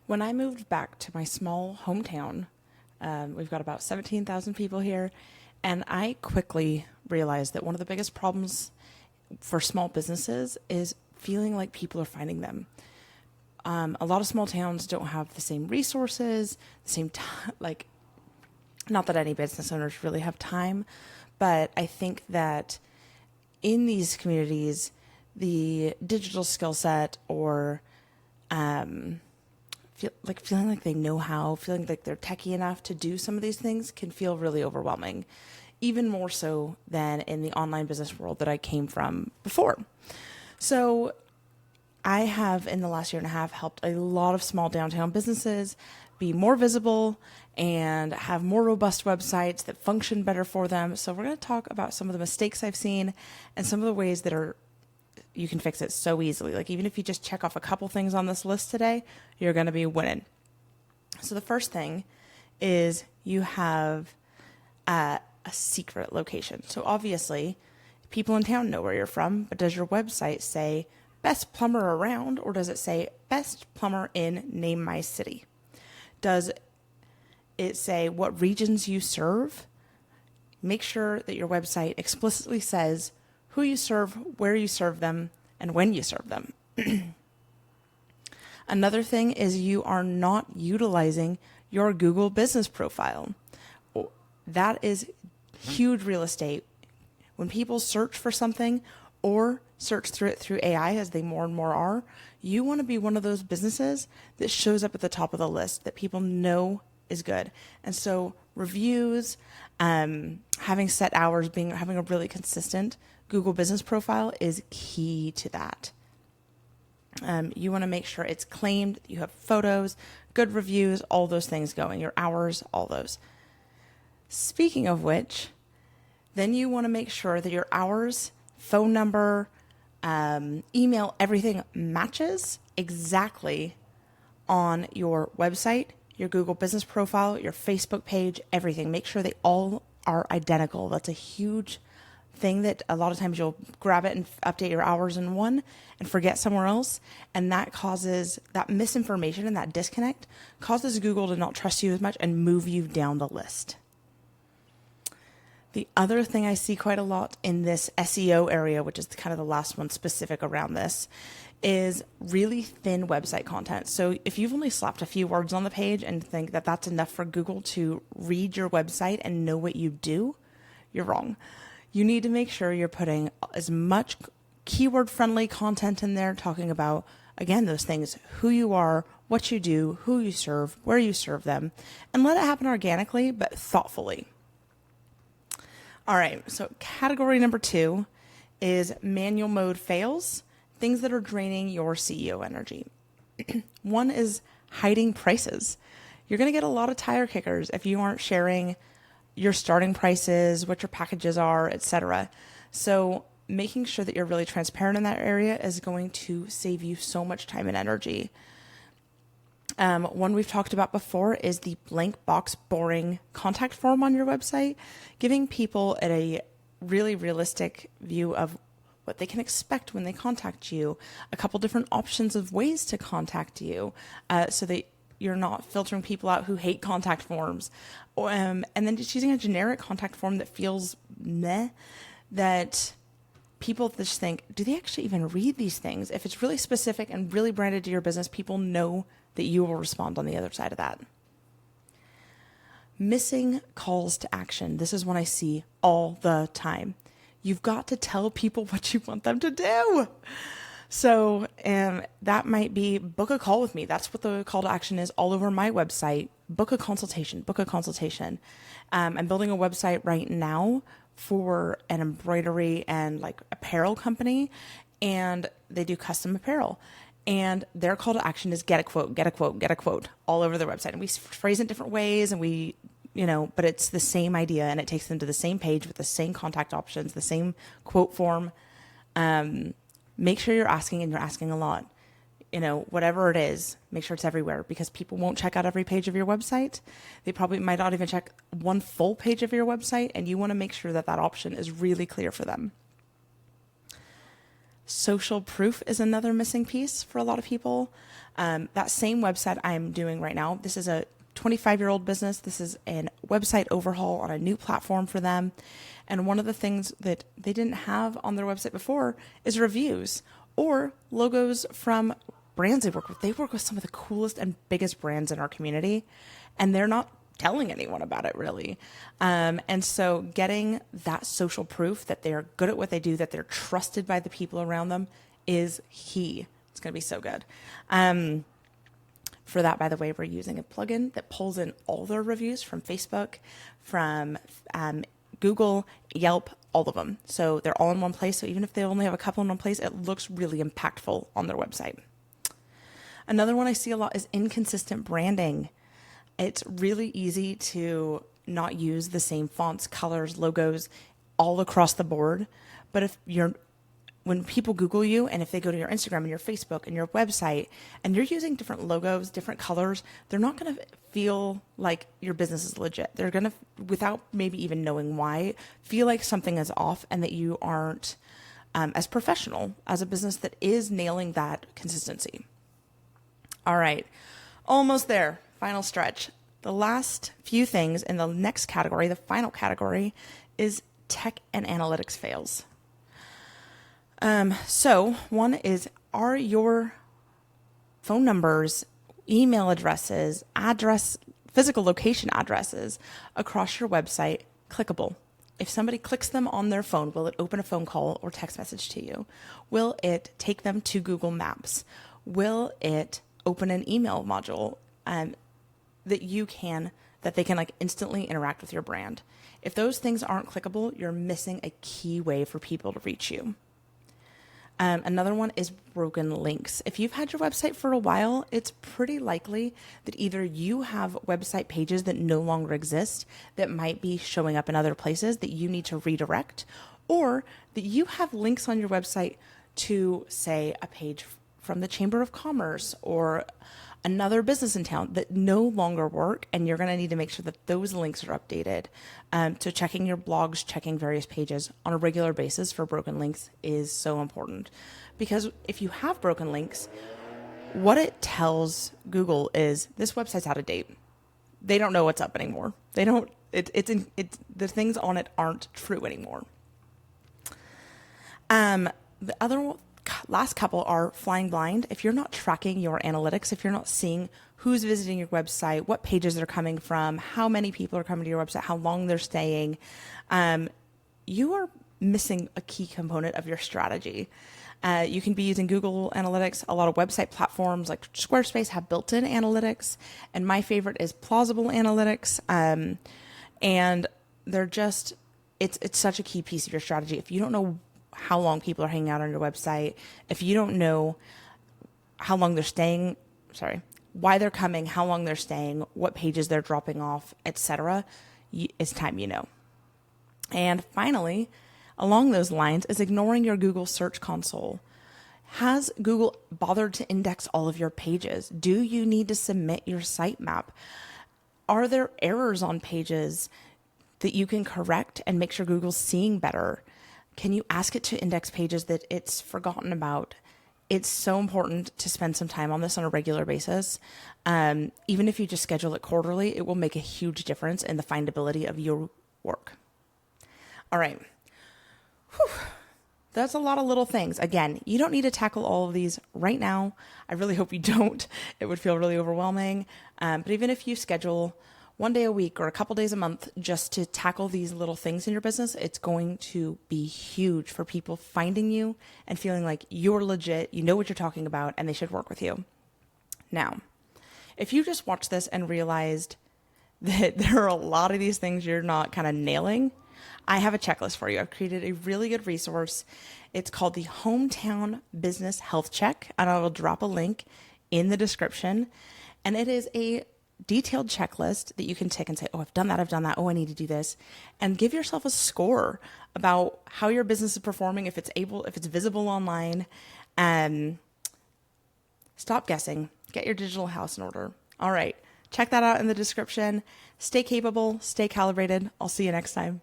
When I moved back to my small hometown, we've got about 17,000 people here, and I quickly realized that one of the biggest problems for small businesses is feeling like people are finding them. A lot of small towns don't have the same resources, the same time, like, not that any business owners really have time, but I think that in these communities, the digital skill set or feeling like they know how, feeling like they're techie enough to do some of these things can feel really overwhelming, even more so than in the online business world that I came from before. So I have, in the last year and a half, helped a lot of small downtown businesses be more visible and have more robust websites that function better for them. So we're going to talk about some of the mistakes I've seen and some of the ways that you can fix it so easily. Like, even if you just check off a couple things on this list today, you're going to be winning. So the first thing is you have a secret location. So obviously, people in town know where you're from, but does your website say best plumber around, or does it say best plumber in name my city? Does it say what regions you serve? Make sure that your website explicitly says who you serve, where you serve them, and when you serve them. Another thing is you are not utilizing your Google business profile. That is huge real estate. When people search for something or search through it through AI, as they more and more are, you want to be one of those businesses that shows up at the top of the list that people know is good. And so reviews, having set hours, having a really consistent Google business profile is key to that. You want to make sure it's claimed, you have photos, good reviews, all those things going, your hours, all those. Speaking of which, then you want to make sure that your hours, phone number, email, everything matches exactly on your website, your Google business profile, your Facebook page, everything. Make sure they all are identical. That's a huge thing that a lot of times you'll grab it and update your hours in one and forget somewhere else. And that causes that misinformation, and that disconnect causes Google to not trust you as much and move you down the list. The other thing I see quite a lot in this SEO area, which is kind of the last one specific around this, is really thin website content. So if you've only slapped a few words on the page and think that that's enough for Google to read your website and know what you do, you're wrong. You need to make sure you're putting as much keyword-friendly content in there, talking about, again, those things, who you are, what you do, who you serve, where you serve them, and let it happen organically, but thoughtfully. All right, so category number 2 is manual mode fails, things that are draining your CEO energy. One is hiding prices. You're going to get a lot of tire kickers if you aren't sharing your starting prices, what your packages are, etc. So making sure that you're really transparent in that area is going to save you so much time and energy. One we've talked about before is the blank box boring contact form on your website, giving people a really realistic view of what they can expect when they contact you, a couple different options of ways to contact you, so that you're not filtering people out who hate contact forms. And then just using a generic contact form that feels meh, that people just think, do they actually even read these things? If it's really specific and really branded to your business, people know that you will respond on the other side of that. Missing calls to action. This is one I see all the time. You've got to tell people what you want them to do. So that might be book a call with me. That's what the call to action is all over my website. Book a consultation. I'm building a website right now for an embroidery and like apparel company, and they do custom apparel. And their call to action is get a quote all over their website. And we phrase it different ways, and but it's the same idea, and it takes them to the same page with the same contact options, the same quote form. Make sure you're asking, and you're asking a lot. Whatever it is, make sure it's everywhere, because people won't check out every page of your website. They probably might not even check one full page of your website, and you want to make sure that that option is really clear for them. Social proof is another missing piece for a lot of people. That same website I'm doing right now, this is a 25-year-old business. This is a website overhaul on a new platform for them. And one of the things that they didn't have on their website before is reviews or logos from brands they work with. They work with some of the coolest and biggest brands in our community, and they're not telling anyone about it really. And so getting that social proof that they're good at what they do, that they're trusted by the people around them is key. It's going to be so good. For that, by the way, we're using a plugin that pulls in all their reviews from Facebook, from Google, Yelp, all of them. So they're all in one place. So even if they only have a couple in one place, it looks really impactful on their website. Another one I see a lot is inconsistent branding. It's really easy to not use the same fonts, colors, logos all across the board. But when people Google you, and if they go to your Instagram and your Facebook and your website and you're using different logos, different colors, they're not going to feel like your business is legit. They're going to, without maybe even knowing why, feel like something is off and that you aren't as professional as a business that is nailing that consistency. All right, almost there. Final stretch. The last few things in the next category, the final category, is tech and analytics fails. So one is, are your phone numbers, email addresses, physical location addresses across your website clickable? If somebody clicks them on their phone, will it open a phone call or text message to you? Will it take them to Google Maps? Will it open an email module that they can like instantly interact with your brand? If those things aren't clickable, you're missing a key way for people to reach you. Another one is broken links. If you've had your website for a while, it's pretty likely that either you have website pages that no longer exist that might be showing up in other places that you need to redirect, or that you have links on your website to, say, a page from the Chamber of Commerce or another business in town that no longer work, and you're going to need to make sure that those links are updated. So checking your blogs, checking various pages on a regular basis for broken links is so important, because if you have broken links, what it tells Google is this website's out of date. They don't know what's up anymore. They don't. The things on it aren't true anymore. The other last couple are flying blind. If you're not tracking your analytics, if you're not seeing who's visiting your website, what pages they're coming from, how many people are coming to your website, how long they're staying, you are missing a key component of your strategy. You can be using Google Analytics. A lot of website platforms like Squarespace have built-in analytics, and my favorite is Plausible Analytics. And they're just, it's such a key piece of your strategy. If you don't know how long people are hanging out on your website, if you don't know how long they're staying, why they're coming, how long they're staying, what pages they're dropping off, etc., it's time you know. And finally, along those lines, is ignoring your Google Search Console. Has Google bothered to index all of your pages? Do you need to submit your sitemap? Are there errors on pages that you can correct and make sure Google's seeing better? Can you ask it to index pages that it's forgotten about? It's so important to spend some time on this on a regular basis. Even if you just schedule it quarterly, it will make a huge difference in the findability of your work. All right. Whew. That's a lot of little things. Again, you don't need to tackle all of these right now. I really hope you don't. It would feel really overwhelming. But even if you schedule one day a week or a couple days a month just to tackle these little things in your business, it's going to be huge for people finding you and feeling like you're legit, you know what you're talking about, and they should work with you. Now, if you just watched this and realized that there are a lot of these things you're not kind of nailing, I have a checklist for you. I've created a really good resource. It's called the Hometown Business Health Check, and I will drop a link in the description. And it is a detailed checklist that you can take and say, oh, I've done that. Oh, I need to do this, and give yourself a score about how your business is performing, if it's visible online, and stop guessing. Get your digital house in order. All right. Check that out in the description. Stay capable, stay calibrated. I'll see you next time.